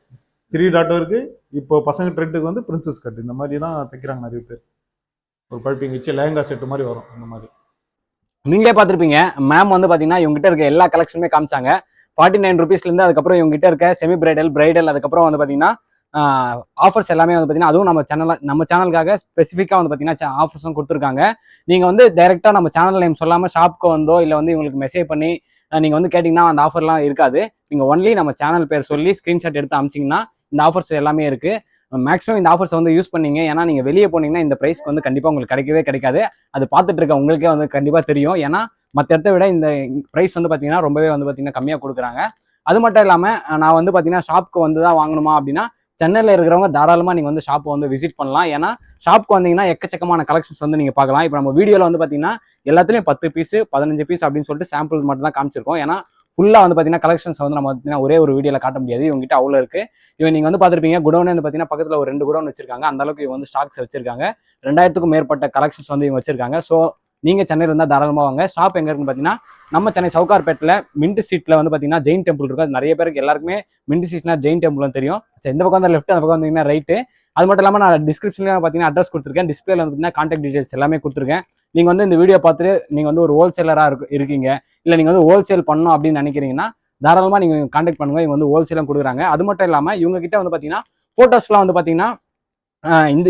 3 டாட் இருக்குது. இப்போ பசங்க ட்ரெண்டுக்கு வந்து பிரின்சஸ் கட்டு இந்த மாதிரி தான் தைக்கிறாங்க நிறைய பேர். ஒரு பைப்பிங் வச்சு லேங்கா செட்டு மாதிரி வரும். இந்த மாதிரி நீங்களே பார்த்துருப்பீங்க. மேம் வந்து பார்த்தீங்கன்னா இவங்ககிட்ட இருக்க எல்லா கலெக்ஷனுமே காமிச்சாங்க. 49 ருபீஸ்லேருந்து அதுக்கப்புறம் இவங்ககிட்ட இருக்க செமி பிரைடல் அதுக்கப்புறம் வந்து பார்த்தீங்கன்னா ஆஃபர்ஸ் எல்லாமே வந்து பார்த்தீங்கன்னா அதுவும் நம்ம சேனலுக்காக ஸ்பெசிஃபிக்காக வந்து பார்த்தீங்கன்னா ஆஃபர்ஸும் கொடுத்துருக்காங்க. நீங்கள் வந்து டைரெக்டாக நம்ம சேனல் நேம் சொல்லாமல் ஷாப்புக்கு வந்தோ இல்லை வந்து இவங்களுக்கு மெசேஜ் பண்ணி நீங்கள் வந்து கேட்டிங்கன்னா அந்த ஆஃபர்லாம் இருக்காது. நீங்கள் ஒன்லி நம்ம சேனல் பேர் சொல்லி ஸ்க்ரீன்ஷாட் எடுத்து அமிச்சிங்கன்னா இந்த ஆஃபர்ஸ் எல்லாமே இருக்குது. மேக்ஸிமம் இந்த ஆஃபர்ஸ் வந்து யூஸ் பண்ணீங்க. ஏன்னா நீங்கள் வெளியே போனீங்கன்னா இந்த ப்ரைஸ்க்கு வந்து கண்டிப்பாக உங்களுக்கு கிடைக்காது. அது பார்த்துட்டு இருக்க உங்களுக்கே வந்து கண்டிப்பாக தெரியும். ஏன்னா மற்ற இடத்த விட இந்த ப்ரைஸ் வந்து பார்த்தீங்கன்னா ரொம்பவே வந்து பார்த்தீங்கன்னா கம்மியாக கொடுக்குறாங்க. அது மட்டும் இல்லாமல் நான் வந்து பார்த்தீங்கன்னா ஷாப்புக்கு வந்து தான் வாங்கணுமா அப்படின்னா சென்னையில் இருக்கிறவங்க தாராளமாக நீங்கள் வந்து ஷாப்பை வந்து விசிட் பண்ணலாம். ஏன்னா ஷாப்புக்கு வந்தீங்கன்னா எக்கச்சக்கமான கலெக்ஷன்ஸ் வந்து நீங்கள் பார்க்கலாம். இப்போ நம்ம வீடியோவில் வந்து பார்த்தீங்கன்னா எல்லாத்துலேயும் 10 பீஸ் 15 பீஸ் அப்படின்னு சொல்லிட்டு சாம்பிள்ஸ் மட்டும் தான் காமிச்சிருக்கோம். ஏன்னா ஃபுல்லாக வந்து பார்த்தீங்கன்னா கலெக்ஷன்ஸ் வந்து நம்ம பார்த்தீங்கன்னா ஒரே ஒரு வீடியோவில் காட்ட முடியாது. இவங்ககிட்ட அவ்வளோ இருக்குது. இவன் நீங்கள் வந்து பார்த்துருப்பீங்க குடோன் வந்து பார்த்தீங்கன்னா பக்கத்தில் ஒரு 2 குடோன் வச்சிருக்காங்க. அந்த அளவுக்கு இவங்க வந்து ஸ்டாக்ஸ் வச்சிருக்காங்க. 2000க்கும் மேற்பட்ட கலெக்ஷன்ஸ் வந்து இவங்க வச்சிருக்காங்க. ஸோ நீங்கள் சென்னையில் இருந்தால் தாராளமாக வாங்க. ஷாப் எங்கே இருக்குன்னு பார்த்தீங்கன்னா நம்ம சென்னை சவுகார்பேட்டில் மின்ட் ஸ்ட்ரீட்டில் வந்து பார்த்தீங்கன்னா ஜெயின் டெம்பிள் இருக்கும். அது நிறைய பேருக்கு எல்லாருக்குமே மின்ட் ஸ்ட்ரீட்னா ஜெயின் டெம்பிள்னு தெரியும். இந்த பக்கம் வந்து லெஃப்ட், அந்த பக்கம் வந்தீங்கன்னா ரைட்டு. அது மட்டும் இல்லாமல் நான் டிஸ்கிரிப்ஷன்ல பார்த்தீங்கன்னா அட்ரஸ் கொடுத்துருக்கேன். டிஸ்பிளேல வந்து பார்த்தீங்கன்னா கான்டாக்ட் டீடைல்ஸ் எல்லாமே கொடுத்துருக்கேன். நீங்கள் வந்து இந்த வீடியோ பார்த்துட்டு நீங்கள் வந்து ஒரு ஹோல்சேலராக இருக்கீங்க, இல்லை நீங்கள் வந்து ஹோல்சேல் பண்ணணும் அப்படின்னு நினைக்கிறீங்கன்னா தாராளமாக நீங்கள் கான்டாக்ட் பண்ணுங்க. இவங்க வந்து ஹோல்சேலும் கொடுக்குறாங்க. அது மட்டும் இல்லாமல் இவங்க கிட்ட வந்து பார்த்தீங்கன்னா ஃபோட்டோஸ்லாம் வந்து பார்த்தீங்கன்னா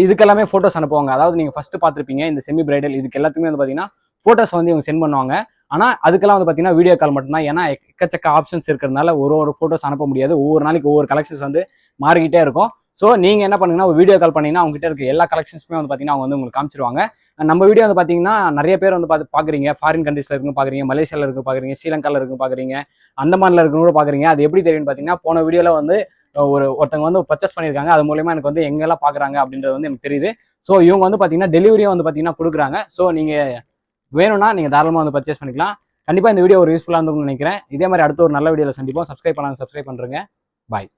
இதுக்கெல்லாமே ஃபோட்டோஸ் அனுப்புவாங்க. அதாவது நீங்கள் ஃபர்ஸ்ட் பார்த்துருப்பீங்க இந்த செமி பிரைடல் இதுக்கு எல்லாத்துக்குமே வந்து பார்த்தீங்கன்னா ஃபோட்டோஸ் வந்து இவங்க சென்ட் பண்ணுவாங்க. ஆனால் அதுக்கெல்லாம் வந்து பார்த்தீங்கன்னா வீடியோ கால் மட்டும்தான். ஏன்னா எக்கச்சக்க ஆப்ஷன்ஸ் இருக்கிறதுனால ஒரு ஃபோட்டோஸ் அனுப்ப முடியாது. ஒவ்வொரு நாளைக்கு ஒவ்வொரு கலெக்ஷன்ஸ் வந்து மாறிக்கிட்டே இருக்கும். ஸோ நீங்கள் என்ன பண்ணுங்கன்னா ஒரு வீடியோ கால் பண்ணிங்கன்னா அவங்ககிட்ட இருக்க எல்லா கலெக்ஷன்ஸுமே வந்து பார்த்தீங்கன்னா அவங்க வந்து உங்களுக்கு காமிச்சிருவாங்க. நம்ம வீடியோ வந்து பார்த்தீங்கன்னா நிறைய பேர் வந்து பார்க்குறீங்க, ஃபாரின் கண்ட்ரீஸில் இருக்குன்னு பார்க்குறீங்க, மலேசியாவில் இருக்கு பார்க்குறீங்க, ஸ்ரீலங்காவில் இருக்குன்னு பார்க்குறீங்க, அந்தமானில் இருக்குன்னு கூட பார்க்குறீங்க. அது எப்படி தெரியும்னு பார்த்தீங்கன்னா போன வீடியோவில் வந்து ஒருத்தவங்க வந்து பர்ச்சேஸ் பண்ணியிருக்காங்க. அது மூலமா எனக்கு வந்து எங்கெல்லாம் பார்க்குறாங்க அப்படின்றது வந்து எனக்கு தெரியுது. ஸோ இவங்க வந்து பார்த்தீங்கன்னா டெலிவரியும் வந்து பார்த்தீங்கன்னா கொடுக்குறாங்க. ஸோ நீங்கள் வேணும்னா நீங்கள் தாராளமாக வந்து பர்ச்சேஸ் பண்ணிக்கலாம். கண்டிப்பாக இந்த வீடியோ ஒரு யூஸ்ஃபுல்லாக இருந்தும்னு நினைக்கிறேன். இதே மாதிரி அடுத்த ஒரு நல்ல வீடியோவில் சந்திப்போம். சப்ஸ்கிரைப் பண்ணுங்க. பாய்.